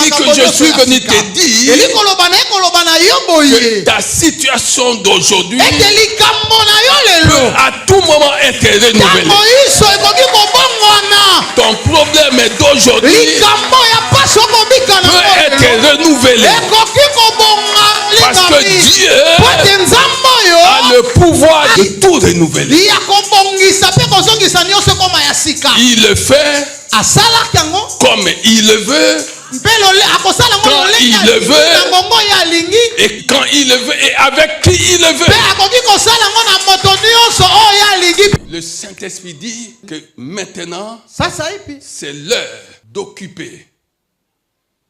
dit que je suis venu te dire que ta situation d'aujourd'hui peut à tout moment être renouvelée. Ton problème d'aujourd'hui peut être renouvelé. Parce que Dieu a le pouvoir de tout renouveler. Il le fait comme il le veut, quand il le veut, et quand il le veut, et avec qui il le veut. Le Saint-Esprit dit que maintenant, c'est l'heure d'occuper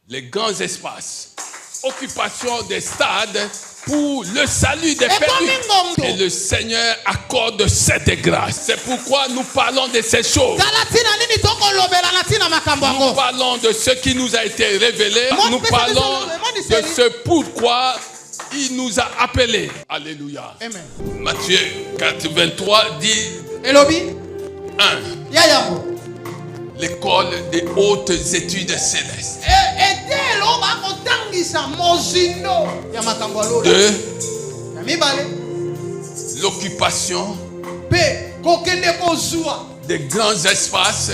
les grands espaces, occupation des stades pour le salut des perdus. Et le Seigneur accorde cette grâce. C'est pourquoi nous parlons de ces choses. Nous parlons de ce qui nous a été révélé. Nous parlons de ce pourquoi il nous a appelés. Alléluia. Amen. Matthieu 4:23 dit 1. L'école des hautes études célestes. 2. L'occupation des grands espaces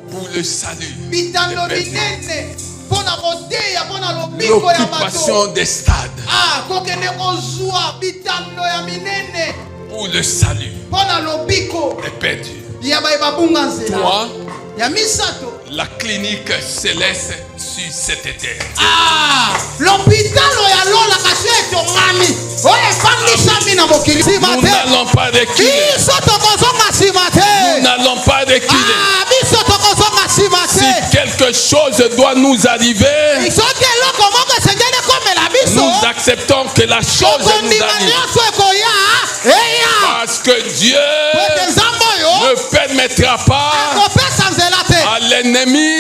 pour le salut. L'occupation des stades pour le salut des perdus. 3. La clinique céleste sur cette terre. Nous n'allons pas reculer. Nous n'allons pas reculer. Si quelque chose doit nous arriver, nous acceptons que la chose nous arrive. Parce que Dieu ne permettra pas à l'ennemi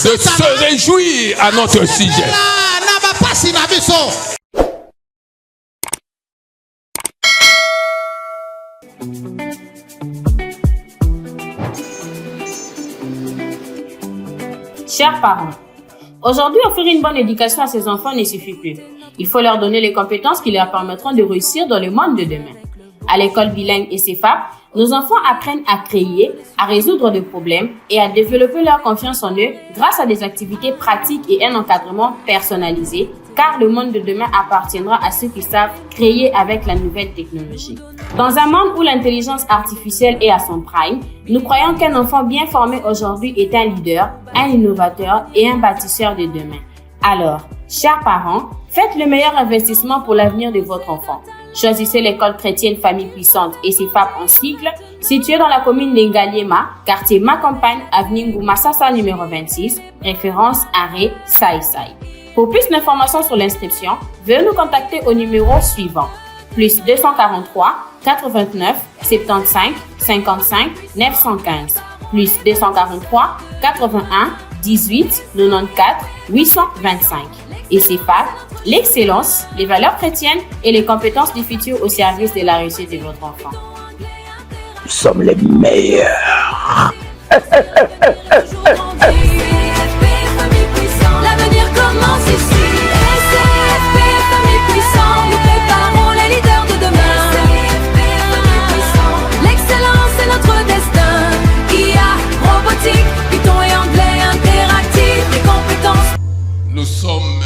de se réjouir à notre sujet. Chers parents, aujourd'hui offrir une bonne éducation à ses enfants ne suffit plus. Il faut leur donner les compétences qui leur permettront de réussir dans le monde de demain. À l'école bilingue et CFAP, nos enfants apprennent à créer, à résoudre des problèmes et à développer leur confiance en eux grâce à des activités pratiques et un encadrement personnalisé, car le monde de demain appartiendra à ceux qui savent créer avec la nouvelle technologie. Dans un monde où l'intelligence artificielle est à son prime, nous croyons qu'un enfant bien formé aujourd'hui est un leader, un innovateur et un bâtisseur de demain. Alors, chers parents, faites le meilleur investissement pour l'avenir de votre enfant. Choisissez l'école chrétienne Famille Puissante et CFAP en cycle, située dans la commune d'Engaliema, quartier Ma Campagne, avenue Ngoumassasa numéro 26, référence arrêt Saï-Saï. Pour plus d'informations sur l'inscription, veuillez nous contacter au numéro suivant, plus 243 89 75 55 915, plus 243 81 18 94 825. Et CFAP, l'excellence, les valeurs chrétiennes et les compétences du futur au service de la réussite de votre enfant. Nous sommes les meilleurs. L'avenir commence ici. CFP, Famille Puissante, nous préparons les leaders de demain. CFP, Famille Puissante, l'excellence est notre destin. IA, robotique, Python et anglais, interactif, des compétences. Nous sommes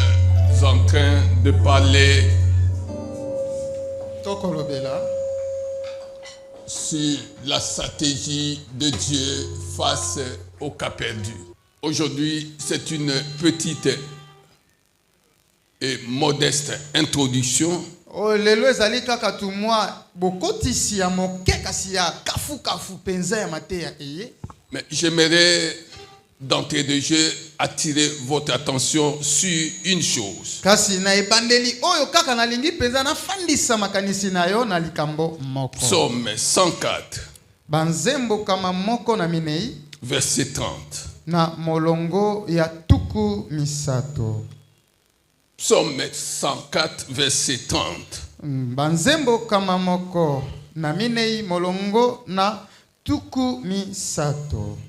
en train de parler sur la stratégie de Dieu face au cas perdu. Aujourd'hui, c'est une petite et modeste introduction. Mais j'aimerais d'entrée de jeu attirer votre attention sur une chose. Psaume 104, verset 30. Psaume 104, verset 30.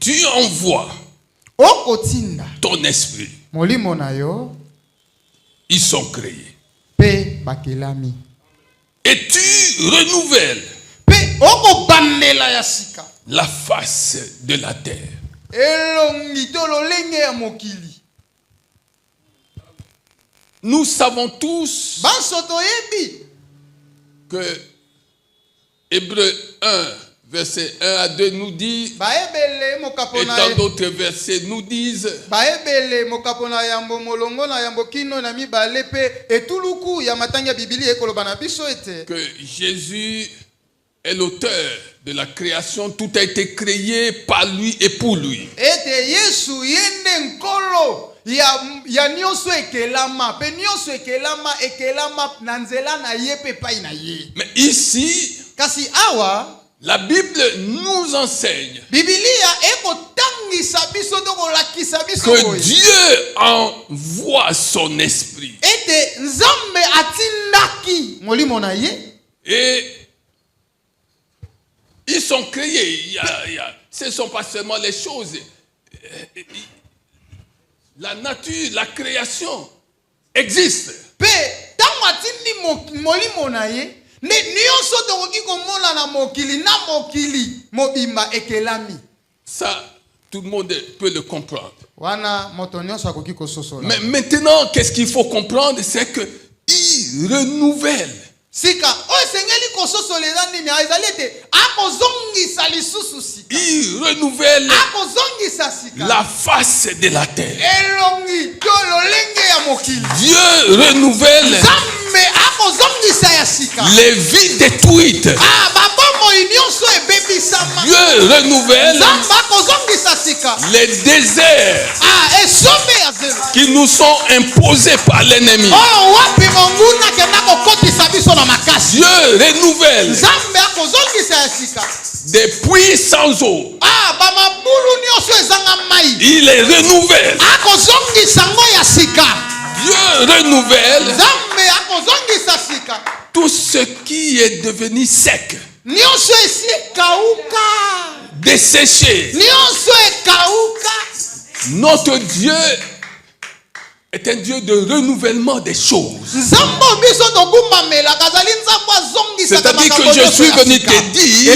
Tu envoies ton esprit. Ils sont créés. Et tu renouvelles la face de la terre. Nous savons tous que Hébreux 1, verset 1 à 2 nous dit, et dans d'autres versets nous disent, que Jésus est l'auteur de la création. Tout a été créé par lui et pour lui. Mais ici, la Bible nous enseigne que Dieu envoie son esprit. Et ils sont créés. Ce ne sont pas seulement les choses. La nature, la création existe. Ça, tout le monde peut le comprendre. Mais maintenant, qu'est-ce qu'il faut comprendre? C'est qu'il renouvelle. Il renouvelle la face de la terre. Dieu renouvelle les vies détruites. Dieu renouvelle les déserts qui nous sont imposés par l'ennemi. Dieu renouvelle des puits sans eau. Il les renouvelle. Dieu renouvelle tout ce qui est devenu sec, desséché. Notre Dieu est un Dieu de renouvellement des choses. C'est-à-dire que je suis venu te dire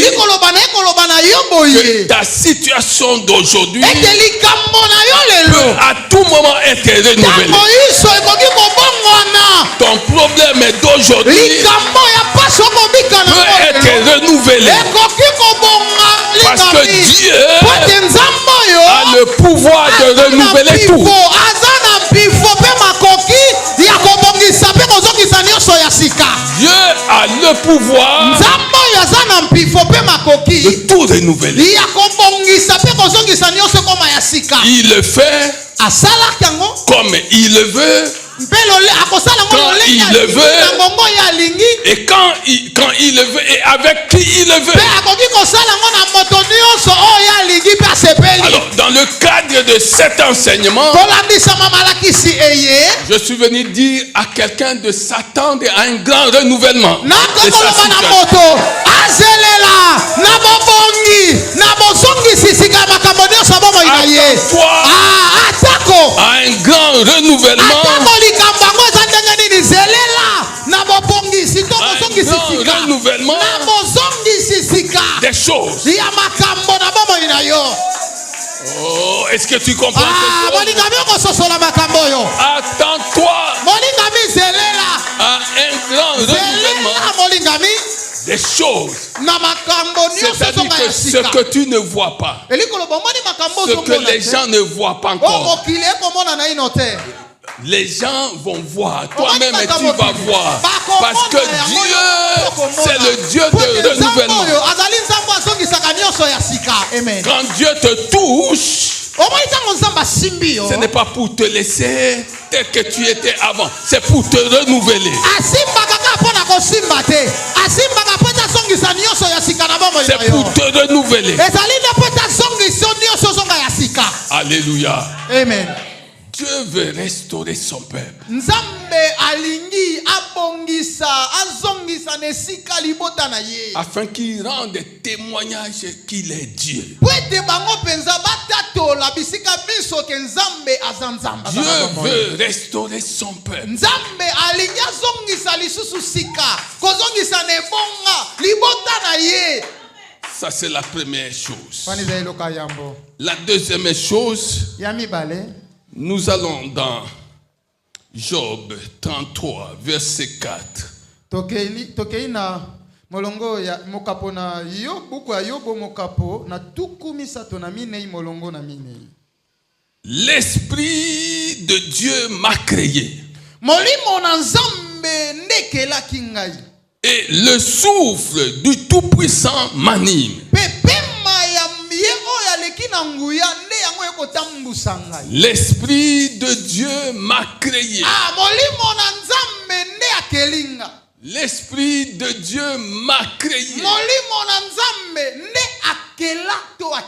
que ta situation d'aujourd'hui peut à tout moment être renouvelée. Ton problème d'aujourd'hui peut être renouvelé. Parce que Dieu a le pouvoir de renouveler tout. Dieu a le pouvoir de tout renouveler. Il le fait comme il le veut, quand il le veut, et quand il le veut, et avec qui il le veut. Alors, dans le cadre de cet enseignement, je suis venu dire à quelqu'un de s'attendre à un grand renouvellement de sa situation. Attends-toi à un grand renouvellement. Renouvellement des choses. Oh, est-ce que tu comprends? Attends-toi à un grand renouvellement des choses. C'est-à-dire que ce que tu ne vois pas, ce que les gens ne voient pas encore, les gens vont voir, toi-même tu vas voir, parce que Dieu, c'est le Dieu de renouvellement. Quand Dieu te touche, ce n'est pas pour te laisser tel que tu étais avant, c'est pour te renouveler. C'est pour te renouveler. Alléluia. Amen. Dieu veut restaurer son peuple. Afin qu'il rende des témoignages qu'il est Dieu. Dieu veut restaurer son peuple. Ça, c'est la première chose. La deuxième chose, nous allons dans Job 33, verset 4. Molongo ya mokapo na yo buku ya yobo mokapo na tuku misato na minei molongo na minei. L'esprit de Dieu m'a créé. Molimo na nzambe ndekela kingai. Et le souffle du Tout-Puissant m'anime. Pepema ya ye oya lekina nguya nde yango ekotambusa ngai. L'esprit de Dieu m'a créé. Ah, molimo na nzambe nde akelinga. L'esprit de Dieu m'a créé.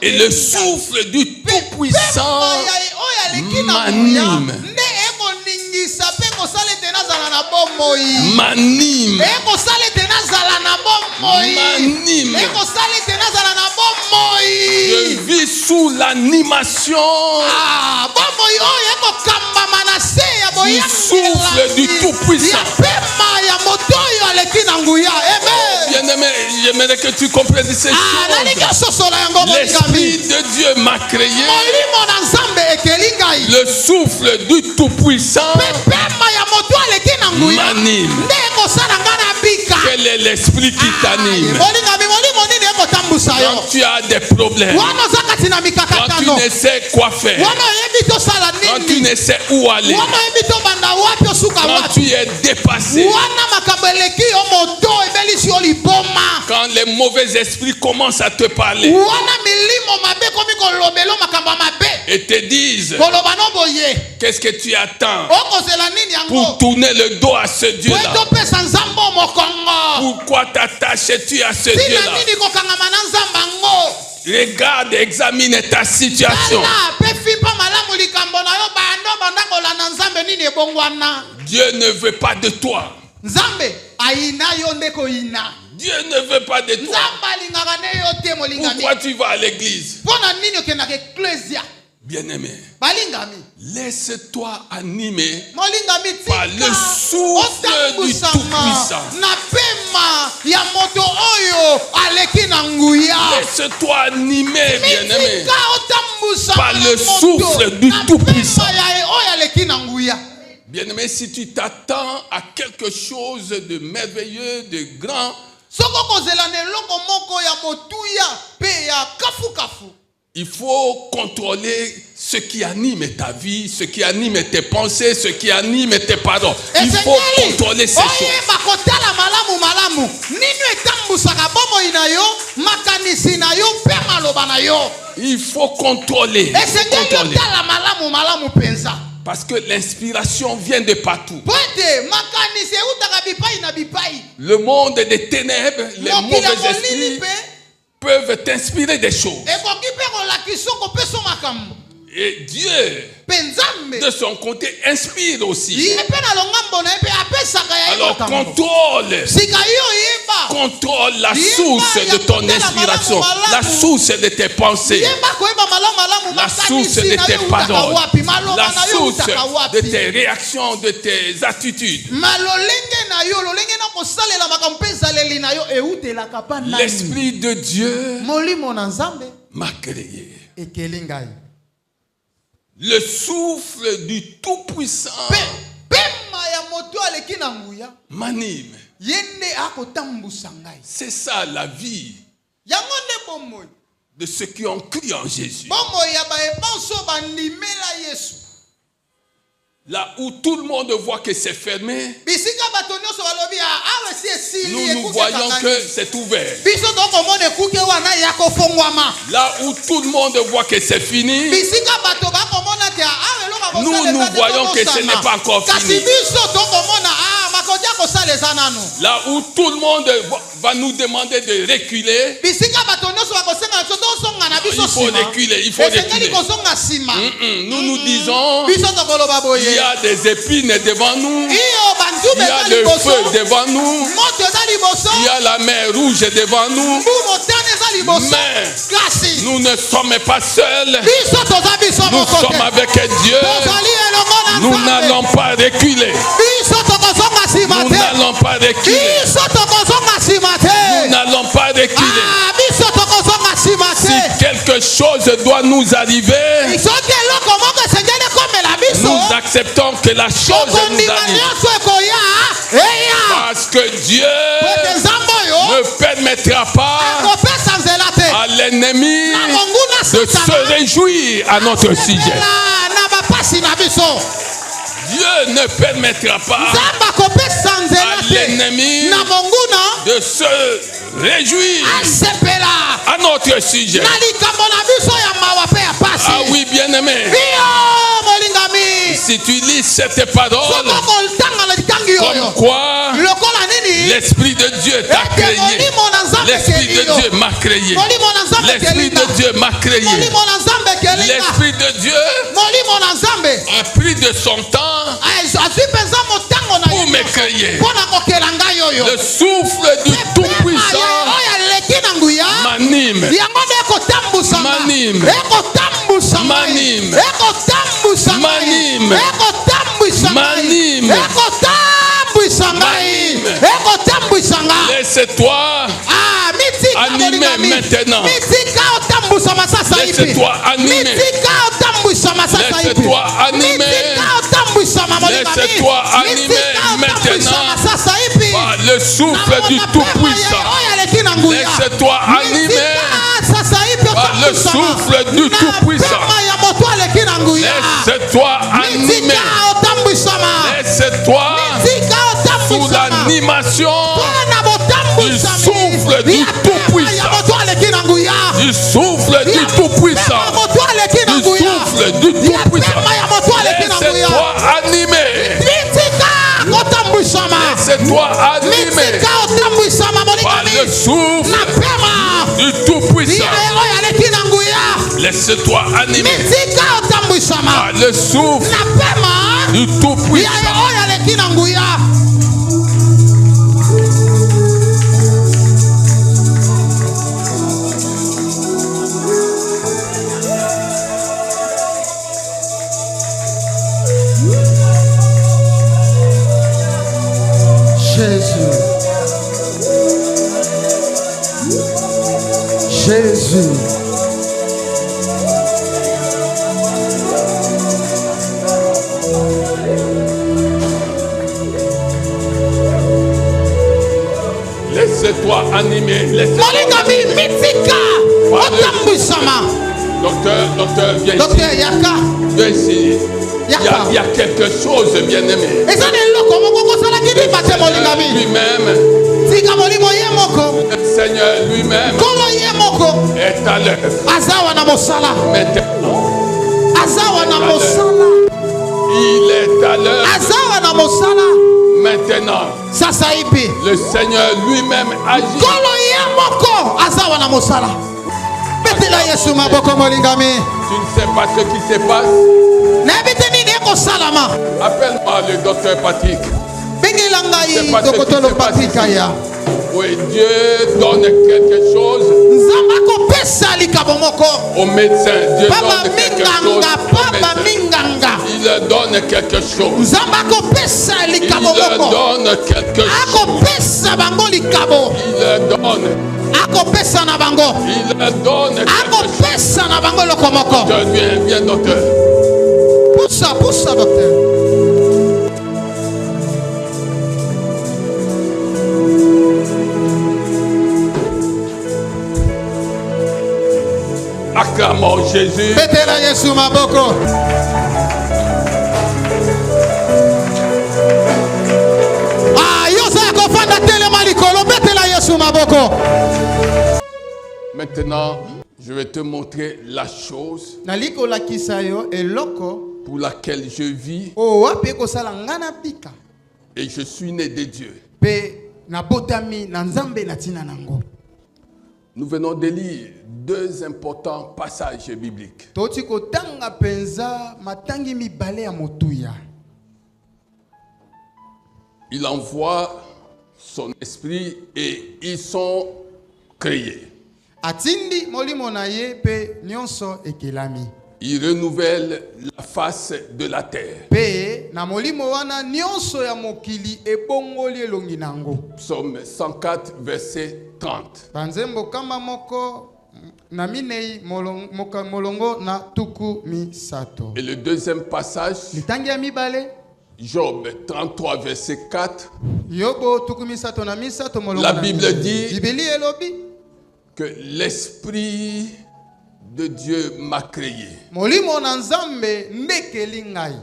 Et le souffle du Tout-Puissant m'anime. M'anime. Je vis sous l'animation du souffle du Tout-Puissant. Bien-aimé, j'aimerais que tu comprennes ces choses. L'Esprit de Dieu m'a créé. Le souffle du Tout-Puissant m'anime. Quel est l'esprit qui t'anime? Quand tu as des problèmes, quand tu ne sais quoi faire, quand tu ne sais où aller, quand tu es dépassé, quand les mauvais esprits commencent à te parler et te disent qu'est-ce que tu attends pour tourner le dos à ce Dieu-là? Pourquoi t'attaches-tu à ce Dieu-là? Regarde, examine ta situation. Dieu ne veut pas de toi. Dieu ne veut pas de toi. Pourquoi tu vas à l'église? Bien-aimé, laisse-toi animer par le souffle du Tout-Puissant. Laisse-toi animer, bien-aimé, par le souffle du Tout-Puissant. Bien-aimé, si tu t'attends à quelque chose de merveilleux, de grand, il faut contrôler ce qui anime ta vie, ce qui anime tes pensées, ce qui anime tes paroles. Il faut contrôler ces choses. Il faut contrôler. Parce que l'inspiration vient de partout. Le monde des ténèbres, les mauvais esprits peuvent t'inspirer des choses. Et Dieu, de son côté, inspire aussi. Alors contrôle la source de ton inspiration, la source de tes pensées, la source de tes paroles, la source de tes réactions, de tes attitudes. L'Esprit de Dieu m'a créé. Le souffle du Tout-Puissant m'anime. C'est ça la vie de ceux qui ont cru en Jésus. Là où tout le monde voit que c'est fermé, nous voyons que c'est ouvert. Là où tout le monde voit que c'est fini, nous voyons que ce n'est pas encore fini. Là où tout le monde va nous demander de reculer, il faut reculer, il faut reculer. Nous disons, il y a des épines devant nous, il y a le feu devant nous, il y a la mer rouge devant nous, mais nous ne ne sommes pas seuls. Nous sommes avec Dieu. Nous n'allons pas reculer. Nous n'allons pas reculer. Nous n'allons pas reculer. Si quelque chose doit nous arriver, nous acceptons que la chose nous arrive. Parce que Dieu ne permettra pas à l'ennemi de se réjouir à notre sujet. Dieu ne permettra pas à l'ennemi de se réjouir à notre sujet. Ah oui, bien-aimé. Si tu lis cette parole, comme quoi l'Esprit de Dieu t'a créé, l'Esprit de Dieu m'a créé, l'Esprit de Dieu m'a créé, l'Esprit de Dieu a pris de son temps pour me créer. Le souffle du Tout-Puissant m'anime, m'anime, m'anime, m'anime, m'anime, laisse-toi animer maintenant. Laisse-toi animer. Laisse-toi animer. Laisse-toi animer maintenant par le souffle du Tout-Puissant. Laisse-toi animer par le souffle du Tout-Puissant. Laisse-toi animer. Laisse-toi sous l'animation du souffle du Tout-Puissant. Du souffle du Tout-Puissant. Du souffle du Tout-Puissant. Laisse-toi animer. Laisse-toi animer par le souffle du Tout-Puissant. Laisse-toi animer par le souffle du Tout-Puissant. Jésus. Laisse-toi animer. Laisse-toi Docteur, viens ici. Viens ici. Il y a quelque chose, bien-aimé. Lui-même. Le Seigneur lui-même est à l'œuvre. Maintenant. Il est à l'œuvre. Maintenant. Le Seigneur lui-même agit. Tu ne sais pas ce qui se passe. Appelle-moi le docteur Patrick. Oui, Dieu donne quelque chose au médecin. Dieu donne quelque chose au médecin. Il leur donne quelque chose. Il leur donne quelque chose. Il leur donne. Il leur donne quelque chose. Docteur, viens, docteur. Pousse ça, docteur. Acclamons Jésus. Maintenant, je vais te montrer la chose pour laquelle je vis et je suis né de Dieu. Nous venons de lire deux importants passages bibliques. Il envoie son esprit et ils sont créés. Atindi molimo na ye pe nyonso ekelami. Il renouvelle la face de la terre. Pe na molimo wana nyonso ya mokili ebongoli elongi nango. Psaume 104 verset 30. Banzembo kama moko na minei molongo na tuku misato. Et le deuxième passage, Litangi ya mibale, Job 33 verset 4. Yobo tuku misato na misato molongo. La Bible dit Bibeli elobi que l'Esprit de Dieu m'a créé. molimo na nzambe ndekeli ngai.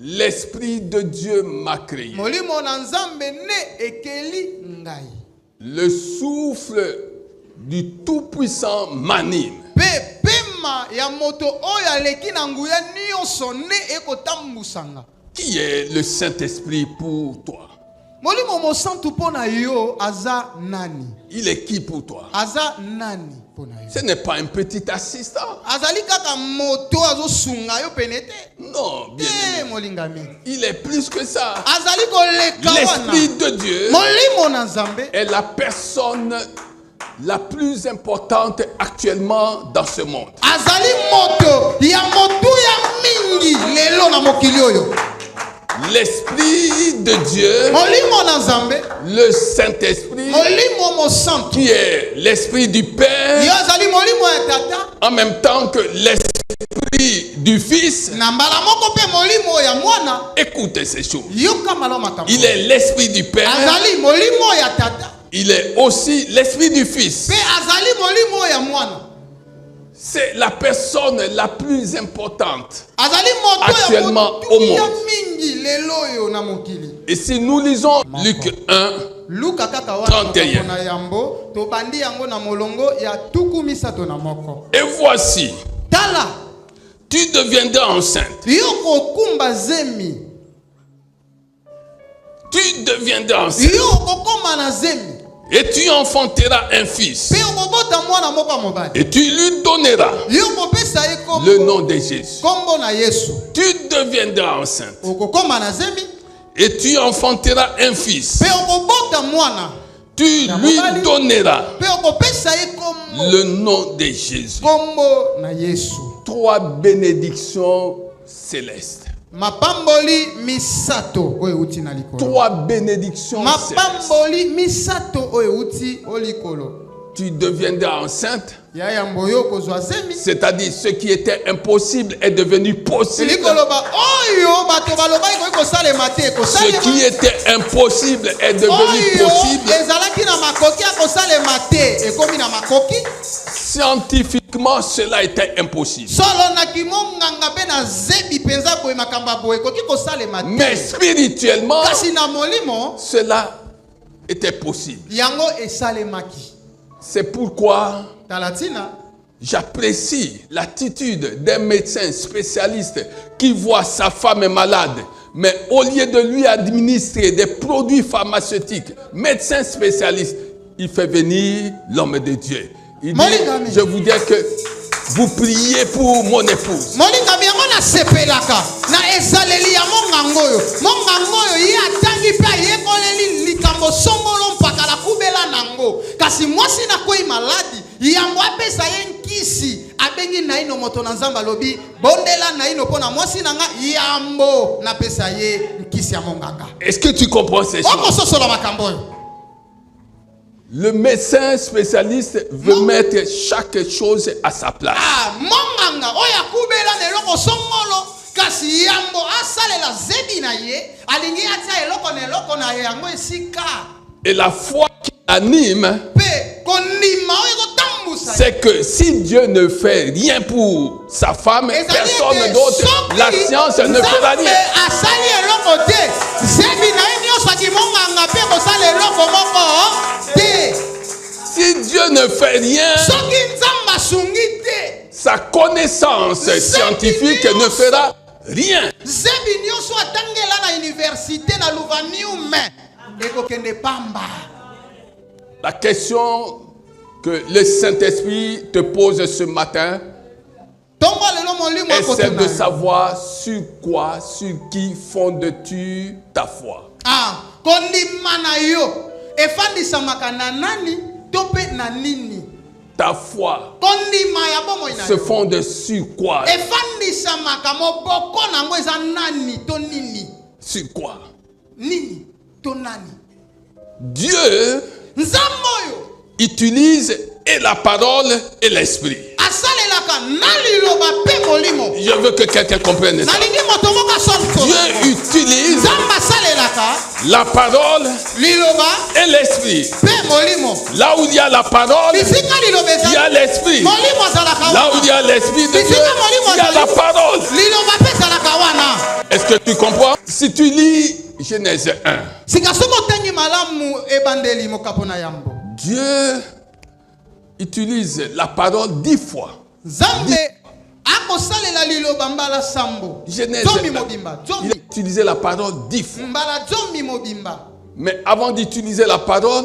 L'Esprit de Dieu m'a créé. Molimo na nzambe ne ekeli ngai. Le souffle du Tout-Puissant m'anime. Pe pema ya moto oyo aleki na nguya nyonso ne ekotambusanga. Qui est le Saint-Esprit pour toi? Molimo mosantu pona yo aza nani? Il est qui pour toi? Aza nani pona yo? Ce n'est pas un petit assistant. Azali kaka moto azo sunga yo penete. Non, bien aimé. Molingami. Il est plus que ça. Azali koleka wana. L'Esprit de Dieu Molimo na nzambe est la personne la plus importante actuellement dans ce monde. azali moto ya mingi lelo na mokili oyo. L'Esprit de Dieu, Molimo na nzambe, le Saint-Esprit, molimo mosantu, qui est l'Esprit du Père, yo azali molimo ya tata, en même temps que l'Esprit du Fils. na mbala moko pe molimo ya mwana. Écoutez ces choses. Yoka malo makambo. Il est l'Esprit du Père, Azali molimo ya tata, il est aussi l'Esprit du Fils. pe azali molimo ya mwana. C'est la personne la plus importante Azali moto actuellement ya au monde. mingi lelo yo na mokili. Et si nous lisons Luc 1, Luka kaka wana 31. na yambo to bandi yango na molongo ya tuku misato na moko. et voici, Tala, tu deviendras enceinte. yo kokumba zemi. Tu deviendras enceinte. Yo kokoma na zemi. Et tu enfanteras un fils. Pe okobota mwana moko mobali. Et tu lui donneras Yo kopesa ye kombo. le nom de Jésus. Kombo na Yesu. Tu deviendras enceinte. Okokoma na zemi. Et tu enfanteras un fils. Pe okobota mwana. Tu lui donneras Pe okopesa ye kombo. le nom de Jésus. Kombo na Yesu. 3 bénédictions célestes. Mapamboli misato oyo uti na likolo. 3 bénédictions célestes. Mapamboli misato oyo uti olikolo. Tu deviendras enceinte. Ya yambo yo kozwa zemi. C'est-à-dire ce qui était impossible est devenu possible. Likolo ba oyo bato baloba iko salema te ko Ce salema. qui était impossible est devenu possible. Ezalaki na makoki akosalema te ekomi na makoki. Scientifiquement, cela était impossible. Solo na kimonganga pe na zebi penza boye makamba boye koki kosalema te. Mais spirituellement, Kasi na molimo cela était possible. yango esalemaki. C'est pourquoi Talatina j'apprécie l'attitude d'un médecin spécialiste qui voit sa femme est malade, mais au lieu de lui administrer des produits pharmaceutiques, médecin spécialiste, il fait venir l'homme de Dieu. Il dit, je vous dis que vous priez pour mon épouse. molinga miango na sepelaka na ezaleli ya mongangoyo. Mongangoyo ye atangi pe yekoleli likambo songolo mpaka la kubela nango. Kasi mwasi na koi maladi yango apesa ye nkisi abengi na ino moto na nzamba lobi bondela na ino pona mwasi nanga yambo na pesa ye nkisi ya monganga. Est-ce que tu comprends ces choses? Oko sosola makambo yo. Le médecin spécialiste veut mettre chaque chose à sa place. Ah, monganga oya kubela na eloko songolo kasi yambo asalela zebi na ye alingi atia eloko na ye yango esika. Et la foi qui anime, Pe konima oyo kotambusa. c'est que si Dieu ne fait rien pour sa femme, personne d'autre, la science ne fera rien. Asali eloko te. Zebi na ye nyonso akimonganga pe kosala eloko moko te. Si Dieu ne fait rien, Soki nzamba sungi te. sa connaissance scientifique ne fera rien. Zebi nyonso atangela na université na luvaniume ekokende pamba. La question que le Saint-Esprit te pose ce matin est celle de savoir sur quoi, sur qui fondes-tu ta foi. Ah, kondima na yo efandisamaka na nani to pe na nini. ta foi kondima ya bomoi na se yo fonde sur quoi? efandisamaka moboko nango eza nani to nini? Sur quoi? Nini to nani? Dieu Nzambe oyo utilise et la parole et l'esprit. asalelaka na liloba pe molimo. Je veux que quelqu'un comprenne ça. nalingi moto moko asomto Dieu utilise Nzambe asalelaka la parole liloba et l'esprit. pe molimo. Là où il y a la parole, bisika liloba il y a ezali l'esprit. molimo azalaka Là où il y a l'esprit de Dieu, il y a la parole. liloba pe ezalaka wana. Est-ce que tu comprends? Si tu lis Genèse 1, sika soki otangi malamu ebandeli mokapo na yambo, Dieu utilise la parole 10 fois. Nzambe akosalela liloba mbala sambo Genèse zomi 1, mobimba il a zomi utilisé la parole 10 fois. mbala zomi mobimba. Mais avant d'utiliser la parole,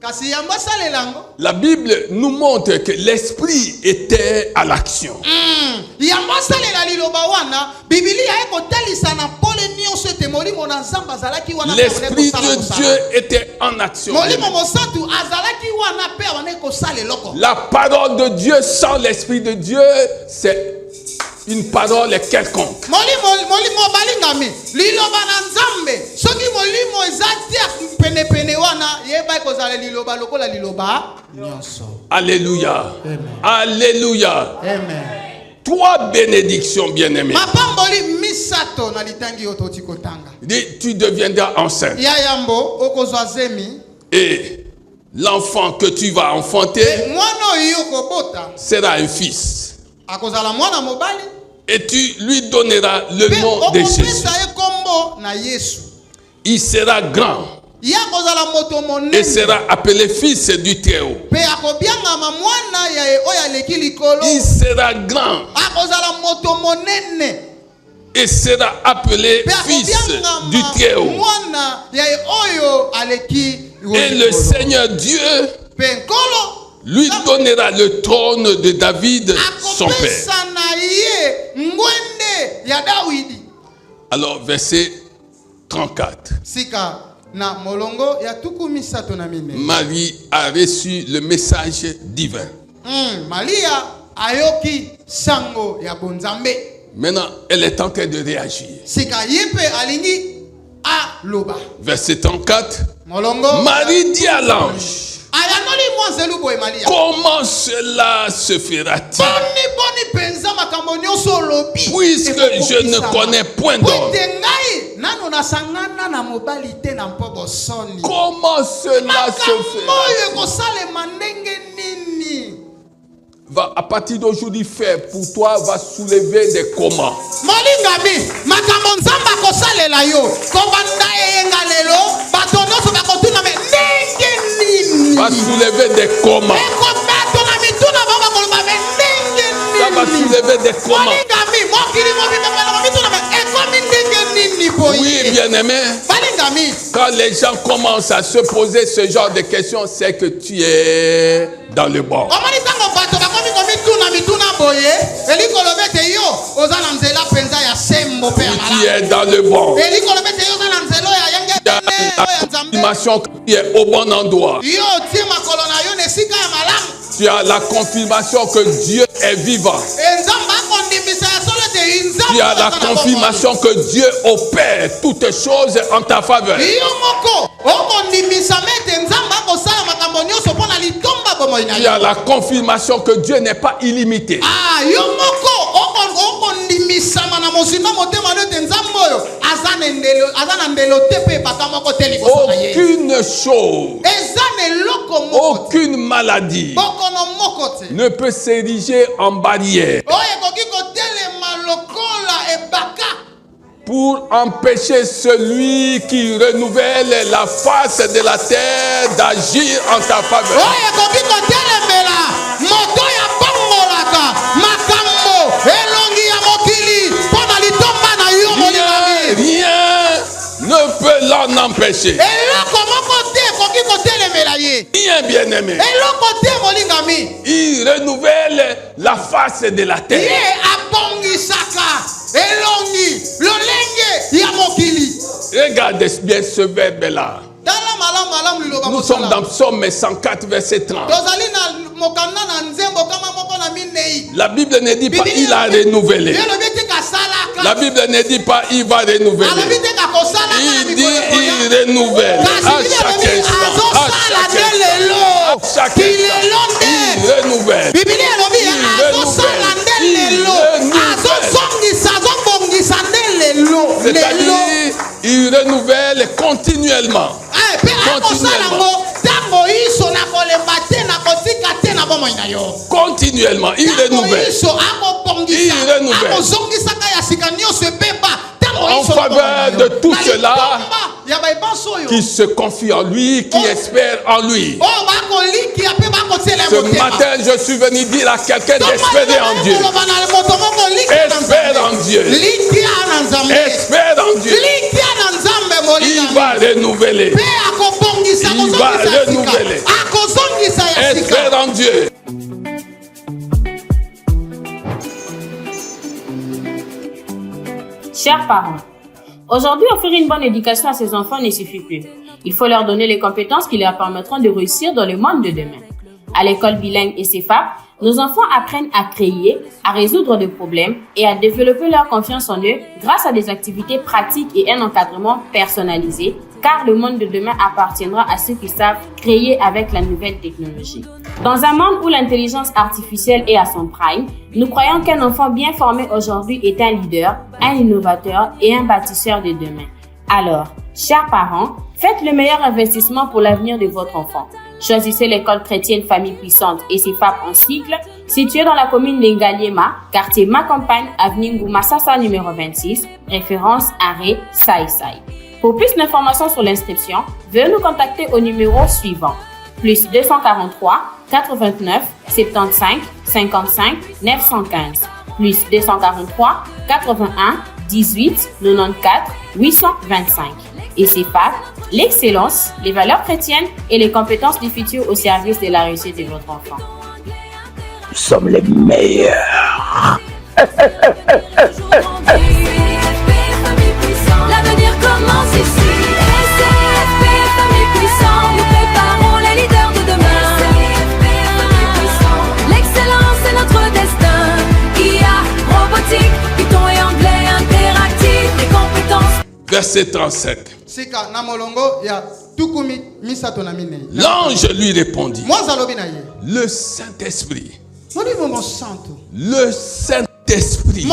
kasi yambo asalela yango la Bible nous montre que l'esprit était à l'action. yambo asalela liloba wana bibilia ekotalisa na pole nyonso ete molimo na Nzambe azalaki wana L'esprit de Dieu était en action. molimo mosantu azalaki wana pe abandaki kosala eloko. La parole de Dieu sans l'esprit de Dieu, c'est une parole quelconque. molimo balingami liloba na Nzambe soki molimo eza te penepene wana yeba ekozala liloba lokola liloba nyonso. Alléluia. Amen. Alléluia. Amen. 3 bénédictions, bien-aimés. mapamboli misato na litangi oyo toti kotanga. Tu deviendras enceinte. ya yambo okozwa zemi Et l'enfant que tu vas enfanter mwana oyo okobota sera un fils. akozala mwana mobali Et tu lui donneras le pe nom de Jésus. okopesa ye kombo na Yesu. Il sera grand ye akozala moto et monene sera appelé fils du Très-Haut. pe akobiangama mwana ya oyo aleki likolo. Il sera grand akozala moto monene et sera appelé pe fils du akobiangama Très-Haut. mwana ya oyo aleki Et le Seigneur Dieu pe nkolo lui donnera le trône de David, son père. akopesa na ye ngwende ya Dawidi. Alors, verset 34. sika na molongo ya tuku misato na mine. Marie a reçu le message divin. Maria ayoki sango ya bonzambe. Maintenant, elle est en train de réagir. sika yepe alingi aloba. Verset 34. molongo Marie dit à l'ange, ayanoli mwanzelu boye Maria. comment cela se fera-t-il? boni penza makambo nyonso olobi Puisque je ne connais point d'homme. Puite ngai nano nasangana na mobali te na mpo bosoni. Comment cela se makambo fera? oyo ekosalema ndenge nini? Va à partir d'aujourd'hui faire pour toi va soulever des comment. molingami makambo Nzambe akosalela yo kobanda eyenga lelo bato nyonso bakotuna me ndenge nini Va soulever des comment. ekobato na mituna bango bakoloba me ndenge Ça va nini soulever des comment. molingami mokili mobimemela mituna me ekomi ndenge nini boye. Oui, bien-aimé. balingami Quand les gens commencent à se poser ce genre de questions, c'est que tu es dans le bon. omoni ntango bato bakomi komituna mituna boye elikoloba ete yo oza na nzela mpenza ya sembo mpe ya Tu malamu. es dans le bon. elikoloba ete yo oza na nzela oyo ayenge Tu as bene la oyo ya Nzambe. confirmation que tu es au bon endroit. yo otie makolo na yo na esika ya malamu. Tu as la confirmation que Dieu est vivant. Nzambe akondimisa ya solo ete Nzambe Tu as la aza na confirmation que Dieu opère toutes choses en ta faveur. bomoi. yo moko okondimisa me ete Nzambe akosala makambo nyonso mpo na litomba bomoi na Tu yo. as la confirmation que Dieu n'est pas illimité. yo moko okondimisama na mosinga motema no ete Nzambe oyo aza na ndelo te mpe epaka moko te liboso na ye. Aucune chose, eza na eloko moko te aucune maladie bokono moko te ne peut s'ériger en barrière oyo ekoki kotelema lokola ebaka pour empêcher celui qui renouvelle la face de la terre d'agir en ta faveur. oyo ekoki kotelemela moto ya bongolaka makambo elongi ya mokili mpo na litomba na yo molingami. Rien ne peut l'en empêcher. eloko moko te ekoki kotelemela ye. Rien, bien-aimé. eloko te molingami. Il renouvelle la face de la ye terre. abongisaka elongi lolenge ya mokili. Regarde bien ce verbe-là. tala malamu liloba Nous sommes mosala. dans Psaume 104, verset 30. tozali na mokanda na La Bible ne dit pas il a renouvelé. La Bible ne dit pas il va renouveler. Il dit il renouvelle à chaque instant. À chaque instant. Il renouvelle. C'est-à-dire, il renouvelle continuellement. Continuellement, il renouvelle. Il renouvelle. En faveur de tout cela qui se confie en lui, qui espère en lui. Ce matin, je suis venu dire à quelqu'un d'espérer en Dieu. Espère en Dieu. Espère en Dieu. Il va renouveler. Il va renouveler. Espère en Dieu. Chers parents, aujourd'hui, offrir une bonne éducation à ses enfants ne suffit plus. Il faut leur donner les compétences qui leur permettront de réussir dans le monde de demain. À l'école bilingue et CEFAP, nos enfants apprennent à créer, à résoudre des problèmes et à développer leur confiance en eux grâce à des activités pratiques et un encadrement personnalisé, car le monde de demain appartiendra à ceux qui savent créer avec la nouvelle technologie. Dans un monde où l'intelligence artificielle est à son prime, nous croyons qu'un enfant bien formé aujourd'hui est un leader, un innovateur et un bâtisseur de demain. Alors, chers parents, faites le meilleur investissement pour l'avenir de votre enfant. Choisissez l'école chrétienne Famille Puissante et CEFAP en cycle, située dans la commune d'Engaliema, quartier Ma Campagne, avenue Ngoumassasa numéro 26, référence arrêt Sai Sai. Pour plus d'informations sur l'inscription, veuillez nous contacter au numéro suivant, plus 243 89 75 55 915, plus 243 81 18 94 825. Et CEFAP, l'excellence, les valeurs chrétiennes et les compétences du futur au service de la réussite de votre enfant. Nous sommes les meilleurs. L'avenir commence ici. SFP, famille puissante, nous préparons les leaders de demain. SFP, famille puissante. L'excellence est notre destin. IA, robotique, Python et anglais interactif, des compétences. Verset 37. L'ange lui répondit, le Saint-Esprit, le Saint-Esprit,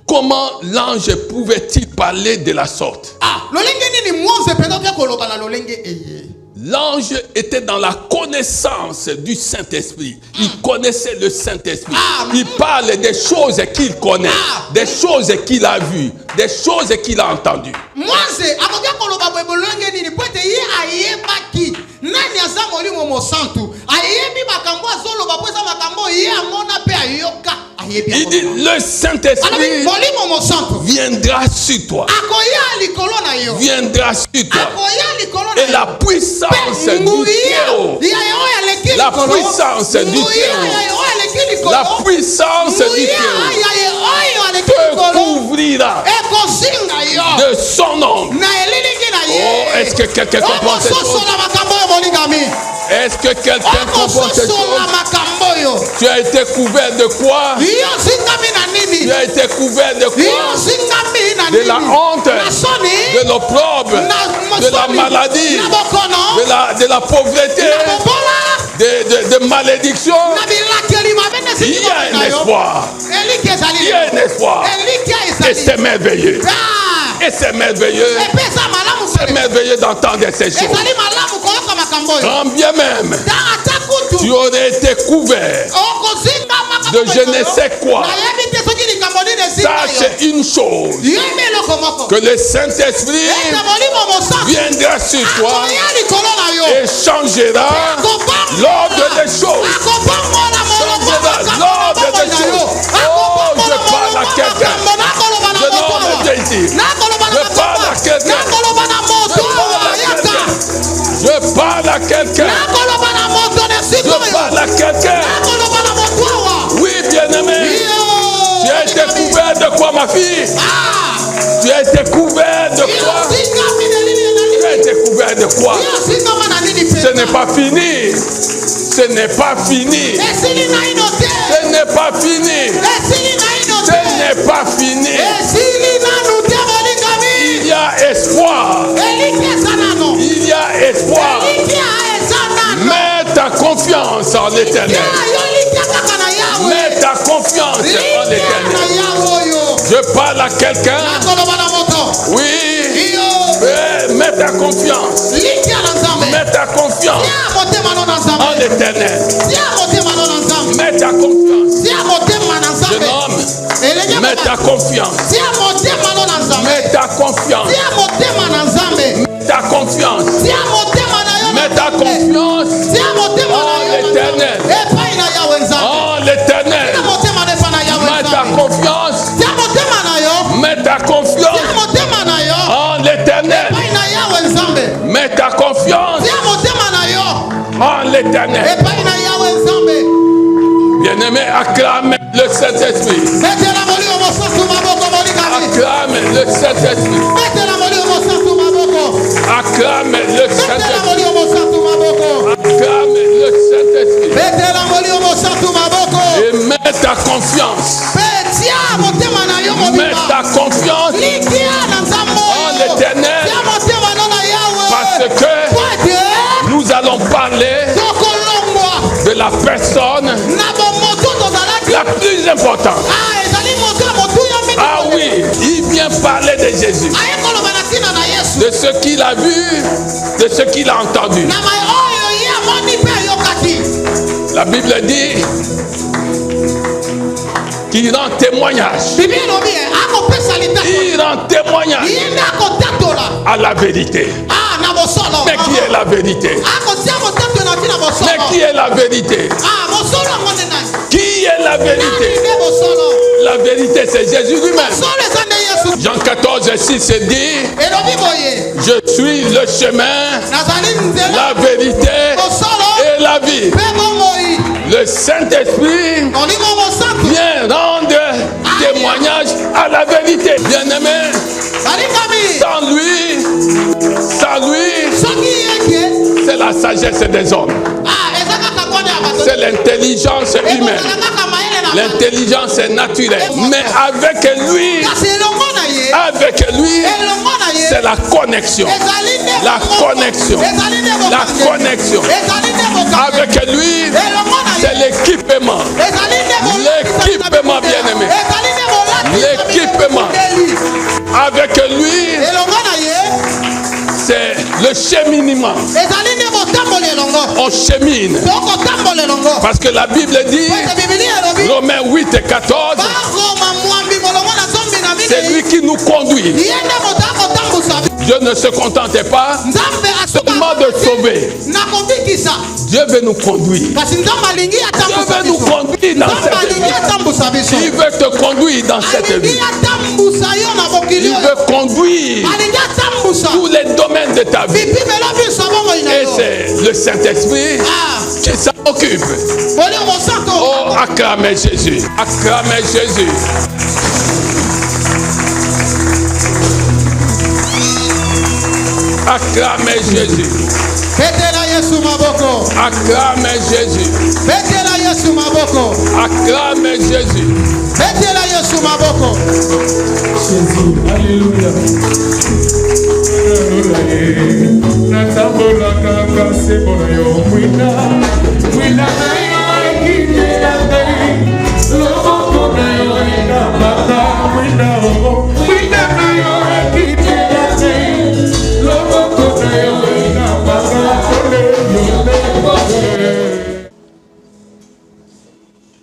comment l'ange pouvait-il parler de la sorte? L'ange était dans la connaissance du Saint-Esprit. Il connaissait le Saint-Esprit. Il parle des choses qu'il connaît, des choses qu'il a vues, des choses qu'il a entendues. Il dit le Saint-Esprit viendra sur toi. Viendra sur toi. Et la puissance du Très-Haut. La puissance du Très-Haut. La puissance du Très-Haut te couvrira de son ombre. Oh, est-ce que quelqu'un comprend cette chose? Est-ce que quelqu'un comprend cette chose? Tu as été couvert de quoi? Tu as été couvert de quoi? De la honte, de l'opprobre, de la maladie, de la pauvreté, de malédiction. Il y a un espoir. Il y a un espoir. Et c'est merveilleux. Et c'est merveilleux. C'est merveilleux d'entendre ces choses. Quand bien même tu aurais été couvert de je ne sais quoi, sache une chose, que le Saint-Esprit viendra sur toi et changera l'ordre des choses. Changera l'ordre des choses. Oh, je parle à quelqu'un. Je nomme Jésus. Je parle à quelqu'un. Je parle à quelqu'un. Je parle à quelqu'un. Oui, bien-aimé. Tu as été couvert de quoi, ma fille? Tu as été couvert de quoi? Tu as été couvert de quoi? Ce n'est pas fini. Ce n'est pas fini. Ce pas fini. Ce n'est pas fini. Il y a espoir. Il y a espoir. Mets ta confiance en l'Éternel. Mets ta confiance en l'Éternel. Je parle à quelqu'un. Oui. Mets ta confiance. Mets ta confiance en l'Éternel. Mets ta confiance. Jeune homme, mets ta confiance. Mets ta confiance. Mets ta confiance. Mets ta confiance en l'Éternel. En l'Éternel. Mets ta confiance. Mets ta confiance en l'Éternel. Mets ta confiance en l'Éternel. Bien-aimé, acclame le Saint-Esprit. Acclame le Saint-Esprit. Acclame le Saint-Esprit. Acclame le Saint-Esprit. Et mets ta confiance. Mets ta confiance en l'Éternel. Parce que nous allons parler de la personne la plus importante. Ah oui, il vient parler de Jésus, de ce qu'il a vu, de ce qu'il a entendu. La Bible dit qu'il rend témoignage. Il rend témoignage à la vérité. Mais qui est la vérité? Mais qui est la vérité? Qui est la vérité? La vérité, c'est Jésus lui-même. Jean 14, 6 dit: je suis le chemin, la vérité et la vie. Le Saint-Esprit vient rendre témoignage à la vérité. Bien-aimé, sans lui, c'est la sagesse des hommes. C'est l'intelligence humaine. L'intelligence est naturelle. Mais avec lui, c'est la connexion. La connexion. La connexion. Avec lui, c'est l'équipement. L'équipement, bien-aimé. L'équipement. Avec lui, c'est le cheminement. On chemine. Parce que la Bible dit, Romains 8 et 14, c'est lui qui nous conduit. Dieu ne se contentait pas seulement de sauver. Dieu veut nous conduire. Dieu veut nous conduire dans cette vie. Il veut te conduire dans cette vie. Il veut conduire tous les domaines de ta vie. Et c'est le Saint-Esprit qui s'en occupe. Oh, acclamez Jésus. Acclamez Jésus. Acclamez Jésus. Acclamez Jésus. Acclamez Jésus. Jésus, alléluia.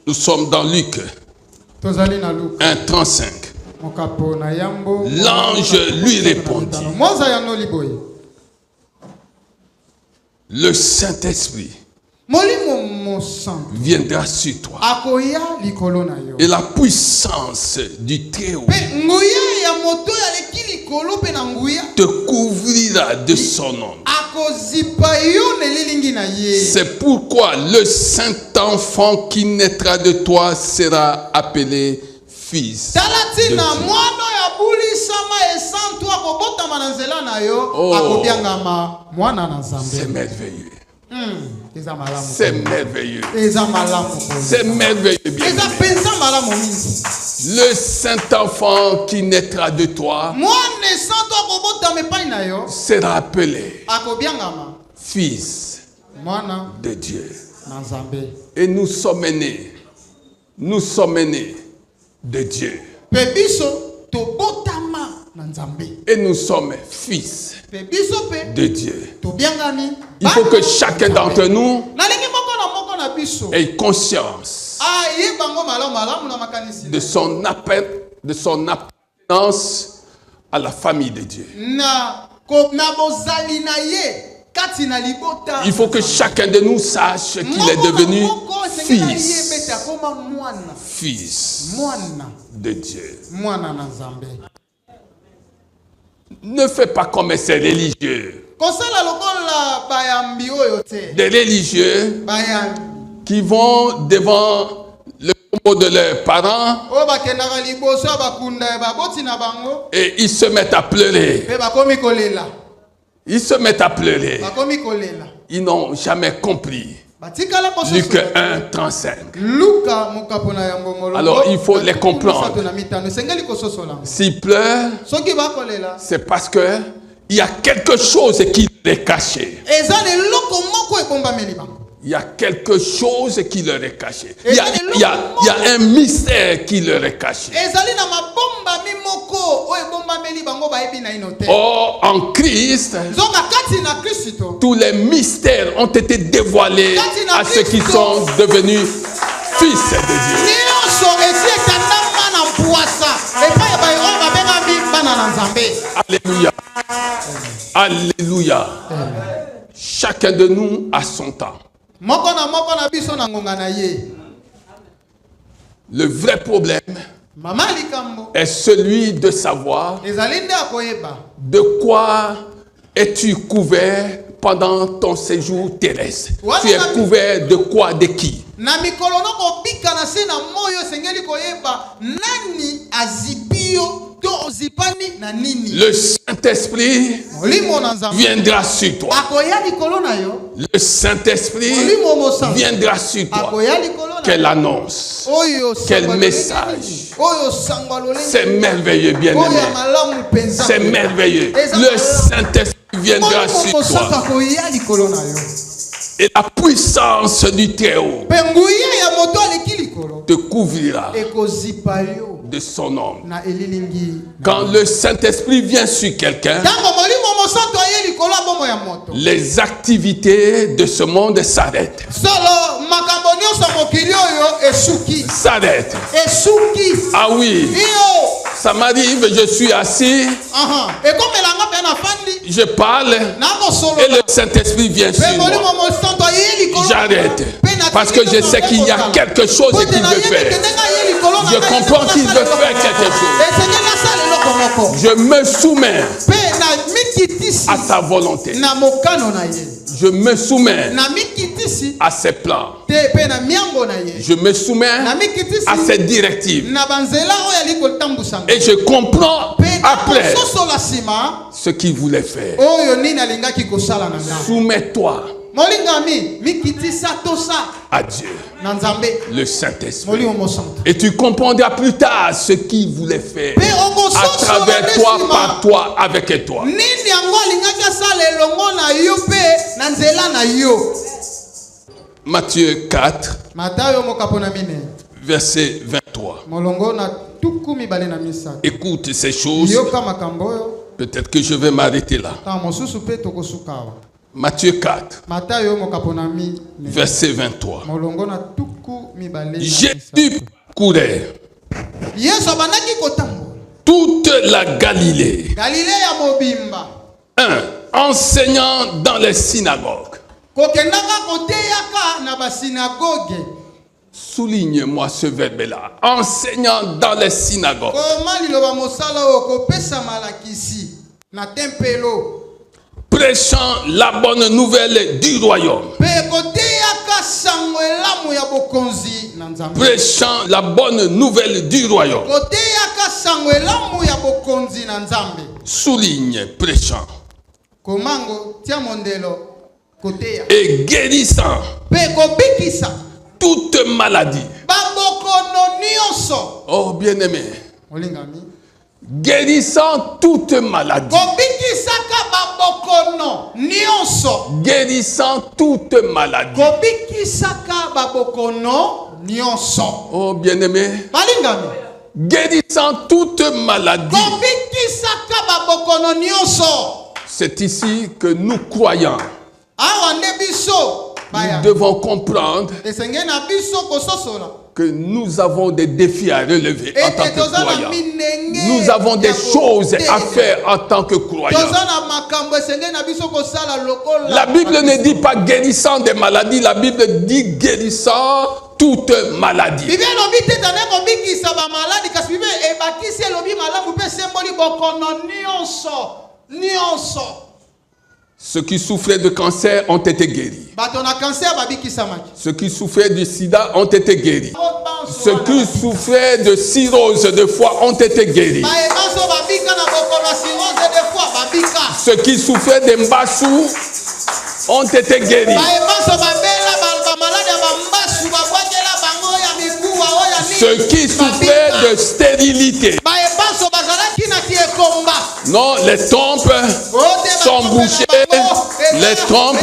Nous sommes dans Luc 1:35. L'ange lui répondit: le Saint-Esprit viendra sur toi et la puissance du Très-Haut te couvrira de son ombre. C'est pourquoi le saint enfant qui naîtra de toi sera appelé fils de Dieu. Oh, c'est merveilleux. C'est merveilleux. C'est merveilleux, bien. Le Saint-Enfant qui naîtra de toi sera appelé Fils de Dieu. Et nous sommes nés de Dieu. Et nous sommes fils de Dieu. Il faut que chacun d'entre nous ait conscience de son appartenance à la famille de Dieu. Il faut que chacun de nous sache qu'il est devenu fils de Dieu. Ne fais pas comme ces religieux. Des religieux qui vont devant le tombeau de leurs parents et ils se mettent à pleurer. Ils se mettent à pleurer. Ils n'ont jamais compris. Luc 1, 35. Alors il faut les comprendre. S'ils pleurent, c'est parce que il y a quelque chose qui leur est caché. Il y a quelque chose qui leur est caché. Il y a un mystère qui leur est caché. Or, en Christ, tous les mystères ont été dévoilés à ceux qui sont devenus fils de Dieu. Alléluia. Alléluia. Chacun de nous a son temps. Le vrai problème est celui de savoir de quoi es-tu couvert pendant ton séjour terrestre. Tu es couvert de quoi, de qui? Le Saint-Esprit viendra sur toi. Le Saint-Esprit viendra sur toi. Quelle annonce, quel message. C'est merveilleux, bien-aimé. C'est merveilleux. Le Saint-Esprit viendra sur toi. Et la puissance du Très-Haut te couvrira de son ombre. Quand le Saint-Esprit vient sur quelqu'un, les activités de ce monde s'arrêtent. S'arrêtent. Ah oui. Ça m'arrive, je suis assis, je parle et le Saint-Esprit vient sur moi. J'arrête parce que je sais qu'il y a quelque chose qu'il veut faire. Je comprends qu'il veut faire quelque chose. Je me soumets à sa volonté. Je me soumets à ses plans. Je me soumets à ses directives. Et je comprends après ce qu'il voulait faire. Soumets-toi à Dieu, le Saint-Esprit. Et tu comprendras plus tard ce qu'il voulait faire à travers toi, par toi, avec toi. Matthieu 4, verset 23. Écoute ces choses. Peut-être que je vais m'arrêter là. Matthieu 4, verset 23. Jésus courait toute la Galilée. 1. Enseignant dans les synagogues. Souligne-moi ce verbe-là. Enseignant dans les synagogues. Prêchant la bonne nouvelle du royaume. Prêchant la bonne nouvelle du royaume. Souligne prêchant. et guérissant toute maladie. Oh bien-aimé, guérissant toute maladie. Guérissant toute maladie. Oh bien-aimé, guérissant toute maladie. C'est ici que nous croyons. Nous devons comprendre que nous avons des défis à relever en tant que croyants. Nous avons des choses à faire en tant que croyants. La Bible ne dit pas guérissant des maladies, la Bible dit guérissant toute maladie. Ceux qui souffraient de cancer ont été guéris. Ceux qui souffraient du sida ont été guéris. Ceux qui souffraient de cirrhose de foie ont été guéris. Ceux qui souffraient d'embassou ont été guéris. Ceux qui souffraient de stérilité. Non, les trompes sont bouchées. Les trompes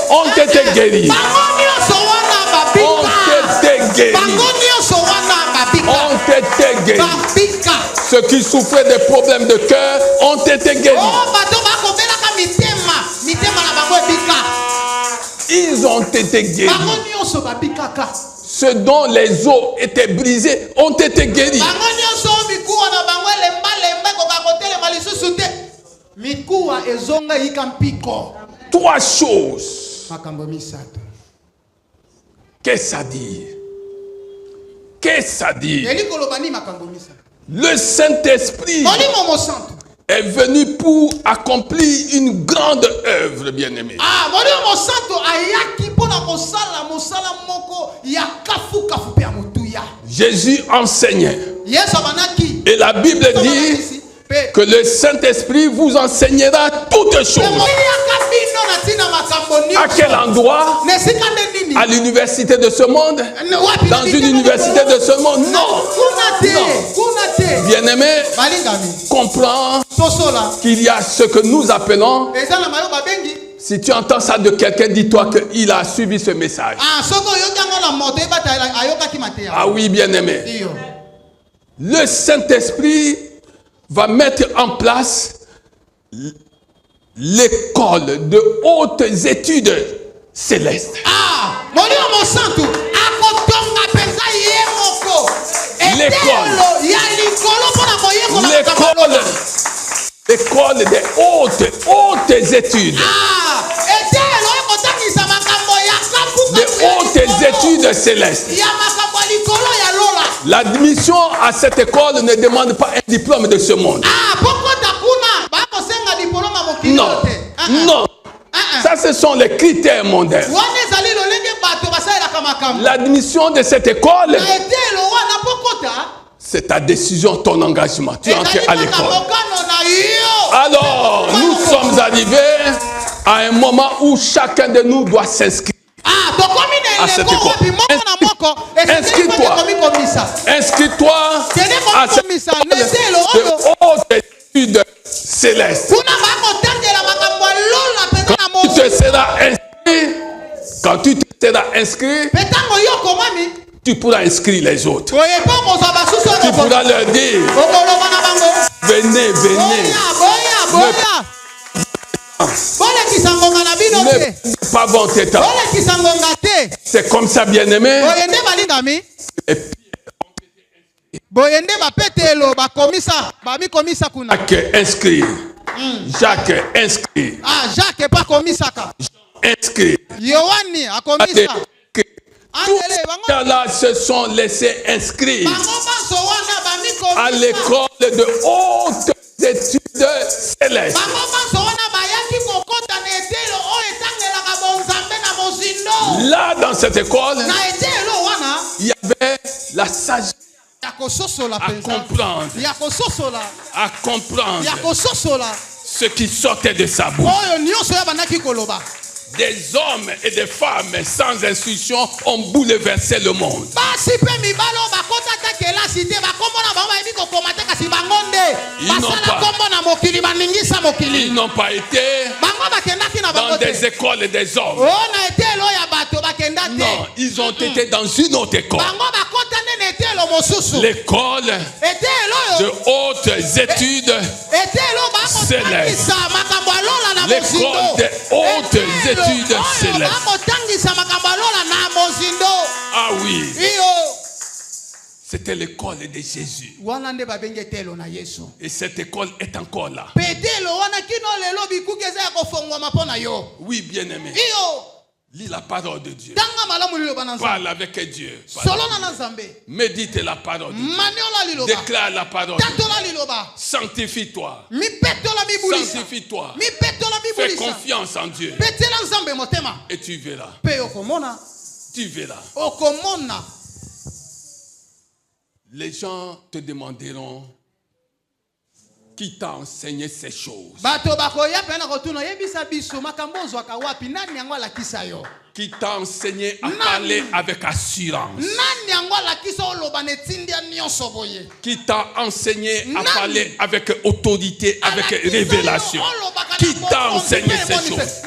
ont été guéris. Ont été guéris. Ont été guéris. Ceux qui souffraient des problèmes de cœur ont été guéris. Ils ont été guéris. Ceux dont les os étaient brisés ont été guéris. Trois choses. Qu'est-ce que ça dit? Qu'est-ce que ça dit? Le Saint-Esprit est venu pour accomplir une grande œuvre, bien-aimé. Jésus enseignait. Et la Bible dit que le Saint-Esprit vous enseignera toutes choses. À quel endroit? À l'université de ce monde? Dans une université de ce monde? Non. Bien-aimé, comprends qu'il y a ce que nous appelons. Si tu entends ça de quelqu'un, dis-toi qu'il a suivi ce message. Ah oui, bien-aimé. Le Saint-Esprit va mettre en place l'école de hautes études célestes. L'école des hautes études. Des hautes études célestes. L'admission à cette école ne demande pas un diplôme de ce monde. Non, non. Ça, ce sont les critères mondains. L'admission de cette école, c'est ta décision, ton engagement. Tu entres à l'école. Alors, nous sommes arrivés à un moment où chacun de nous doit s'inscrire à cette école. Inscris-toi. Inscris-toi à cette école de haute étude céleste. Quand tu te seras inscrit, tu pourras inscrire les autres. Tu pourras leur dire, venez, venez. Ne pas vanter ta. C'est comme ça, bien-aimé. Jacques inscrit. Jacques inscrit. Jacques pas commis ça. Inscrit. Yohani a commis ça. Tous là se sont laissés inscrire à l'école de haute études célestes. Là, dans cette école, il y avait la sagesse à comprendre ce qui sortait de sa bouche. Des hommes et des femmes sans instruction ont bouleversé le monde. Ils n'ont pas été dans des écoles des hommes. Non, ils ont été dans une autre école. L'école de hautes études célestes. L'école de hautes études célestes. Ah oui. C'était l'école de Jésus. Et cette école est encore là. Oui, bien-aimé. Lis la parole de Dieu. Parle avec Dieu. Médite la parole de Dieu. Déclare la parole de Dieu. Sanctifie-toi. Sanctifie-toi. Fais confiance en Dieu. Et tu verras. Tu verras. Les gens te demanderont qui t'a enseigné ces choses. Qui t'a enseigné à parler avec assurance. Qui t'a enseigné à parler avec autorité, avec révélation. Qui t'a enseigné ces choses.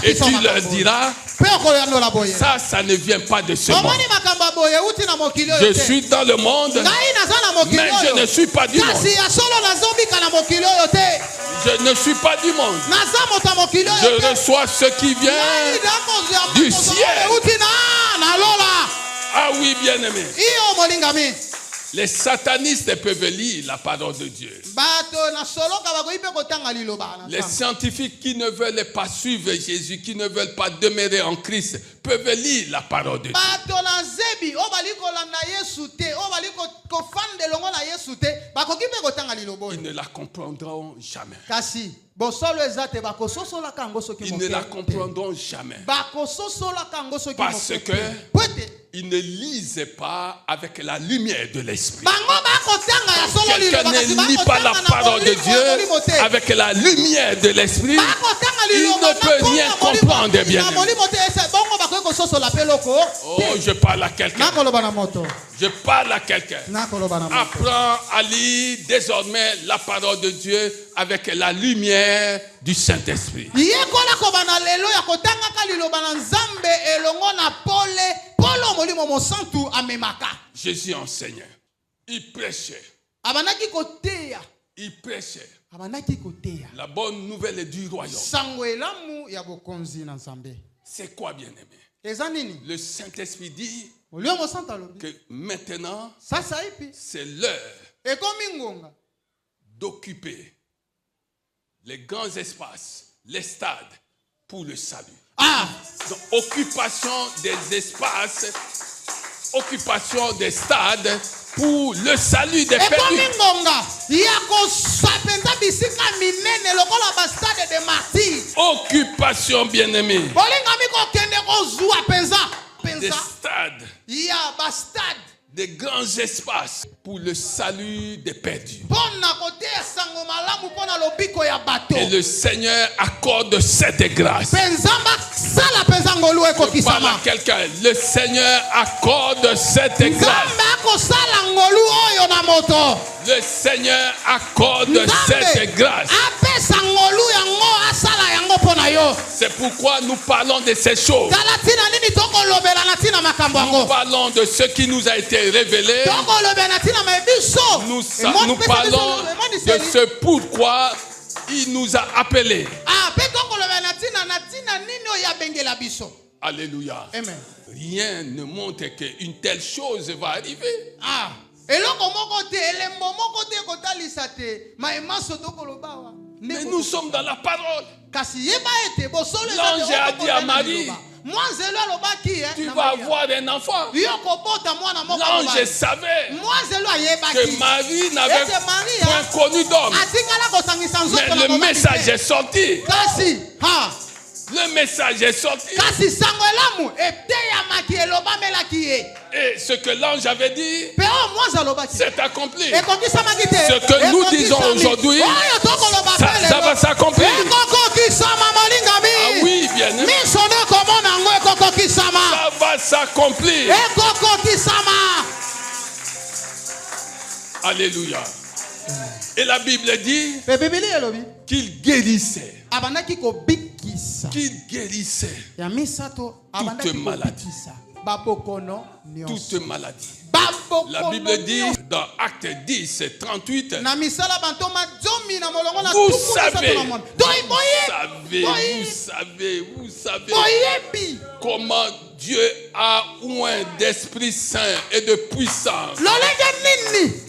Et tu leur diras, ça ne vient pas de ce monde. Je suis dans le monde, mais je ne suis pas du monde. Je ne suis pas du monde. Je reçois ce qui vient du ciel. Ah oui, bien-aimé. Les satanistes peuvent lire la parole de Dieu. Les scientifiques qui ne veulent pas suivre Jésus, qui ne veulent pas demeurer en Christ, peuvent lire la parole de Dieu. Ils ne la comprendront jamais. Ils ne la comprendront jamais. Parce que ils ne lisent pas avec la lumière de l'esprit. Quelqu'un ne lit pas la parole de Dieu avec la lumière de l'esprit, il ne peut rien comprendre, bien. Oh, je parle à quelqu'un. Je parle à quelqu'un. Apprends à lire désormais la parole de Dieu avec la lumière du Saint-Esprit. Jésus enseignait. Il prêchait. Il prêchait la bonne nouvelle du royaume. C'est quoi, bien-aimé? Le Saint-Esprit dit que maintenant, c'est l'heure d'occuper les grands espaces, les stades pour le salut. Donc, occupation des espaces, occupation des stades pour le salut des perdus. Occupation, bien-aimé. Des stades, des grands espaces pour le salut des perdus. Et le Seigneur accorde cette grâce. Je parle à quelqu'un. Le Seigneur accorde cette grâce. Le Seigneur accorde cette grâce. C'est pourquoi nous parlons de ces choses. Nous parlons de ce qui nous a été révélé. Nous parlons de ce pourquoi il nous a appelés. Alléluia. Amen. Rien ne montre qu'une telle chose va arriver. Mais nous sommes dans la parole. L'ange a dit à Marie, tu vas avoir un enfant. L'ange savait que Marie n'avait point connu d'homme. Mais le message est sorti. Le message est sorti. Et ce que l'ange avait dit, c'est accompli. Ce que nous disons aujourd'hui, ça va s'accomplir. Ah oui, bien aimé. Ça va s'accomplir. Alléluia. Et la Bible dit qu'il guérissait. Qu'il guérissait toute maladie. Toute maladie. La Bible dit dans Acte 10, 38, vous savez comment Dieu a oint d'Esprit Saint et de puissance.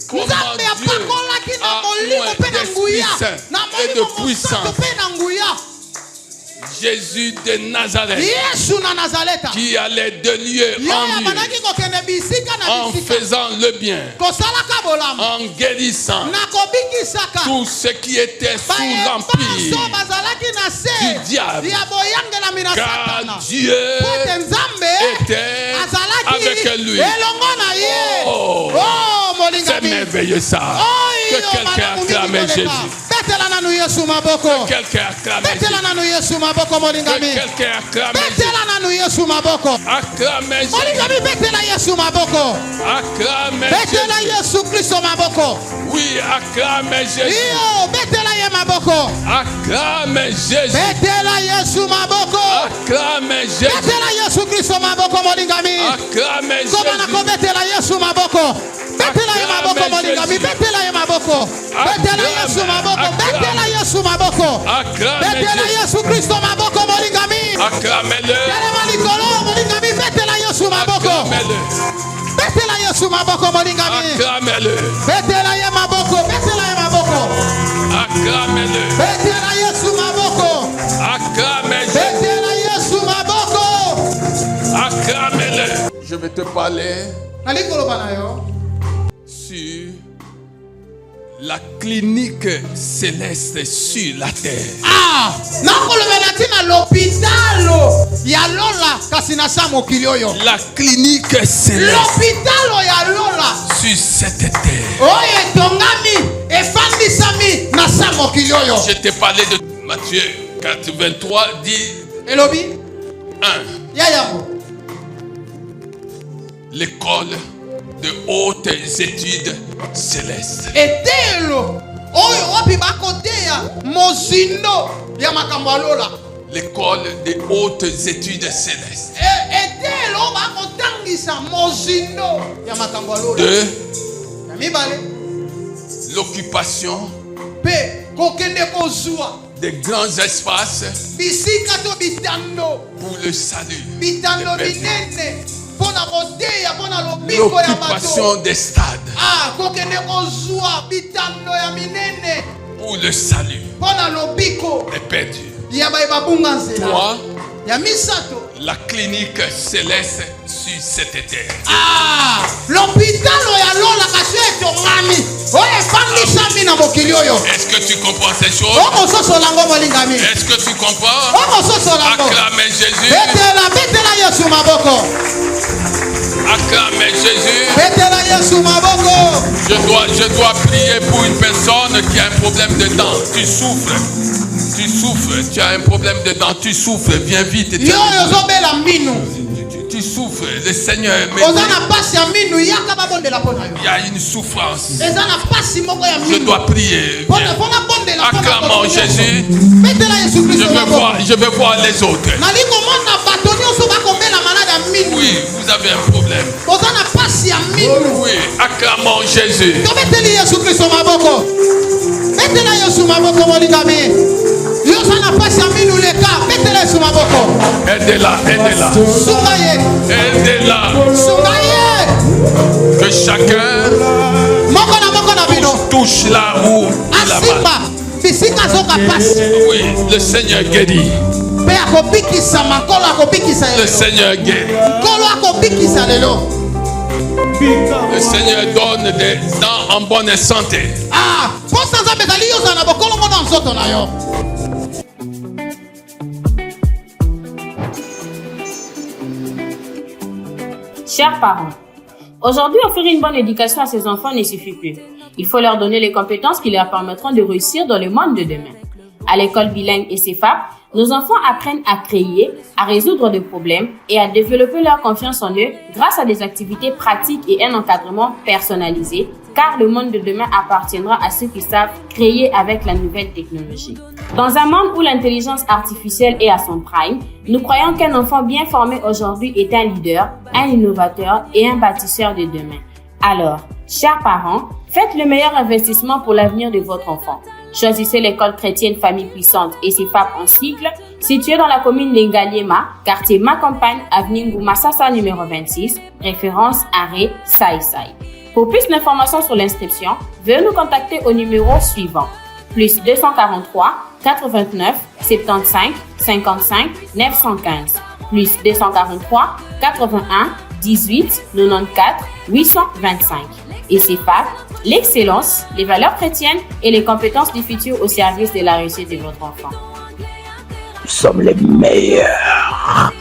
Comment Dieu a oint d'Esprit Saint et de puissance. Jésus de Nazareth, qui allait de lieu en lieu, en faisant le bien, en guérissant tout ce qui était sous l'empire du diable, car Dieu était avec lui. Oh, c'est merveilleux ça. Que quelqu'un acclame Jésus. Que quelqu'un acclame Jésus. Acclame Jésus. Acclame Jésus. Oui, acclame Jésus. Acclame Jésus. Acclame Jésus. Je vais te parler sur la clinique céleste sur la terre. La clinique céleste sur cette terre. Je t'ai parlé de Matthieu 4:23 dit 1. L'école de hautes études célestes. L'école des hautes études célestes. 2. L'occupation des grands espaces pour le salut. L'occupation des stades pour le salut est perdu. 3. La clinique céleste sur cette terre. Est-ce que tu comprends ces choses? Est-ce que tu comprends? Acclamez Jésus. Acclamez Jésus. Je dois prier pour une personne qui a un problème de dents. Tu souffres, tu as un problème de dents, tu souffres, viens vite. Tu souffres, le Seigneur me dit, il y a une souffrance. Je dois prier. Acclamons Jésus. Je veux voir les autres. Oui, vous avez un problème. Oui, acclamons Jésus. Aidez-la, aidez-la. Aidez-la. Que chacun touche là où il a mal. Oui, le Seigneur guérit. Le Seigneur guérit. Le Seigneur donne des dents en bonne santé. Chers parents, aujourd'hui, offrir une bonne éducation à ses enfants ne suffit plus. Il faut leur donner les compétences qui leur permettront de réussir dans le monde de demain. À l'école bilingue et CFAP, nos enfants apprennent à créer, à résoudre des problèmes et à développer leur confiance en eux grâce à des activités pratiques et un encadrement personnalisé, car le monde de demain appartiendra à ceux qui savent créer avec la nouvelle technologie. Dans un monde où l'intelligence artificielle est à son prime, nous croyons qu'un enfant bien formé aujourd'hui est un leader, un innovateur et un bâtisseur de demain. Alors, chers parents, faites le meilleur investissement pour l'avenir de votre enfant. Choisissez l'école chrétienne Famille Puissante et CFAP en cycle, située dans la commune d'Engaliema, quartier Ma Campagne, avenue Ngoumassasa numéro 26, référence arrêt Sai Sai. Pour plus d'informations sur l'inscription, veuillez nous contacter au numéro suivant, plus 243 89 75 55 915, plus 243 81 18 94 825. Et CFAP, l'excellence, les valeurs chrétiennes et les compétences du futur au service de la réussite de votre enfant. Nous sommes les meilleurs.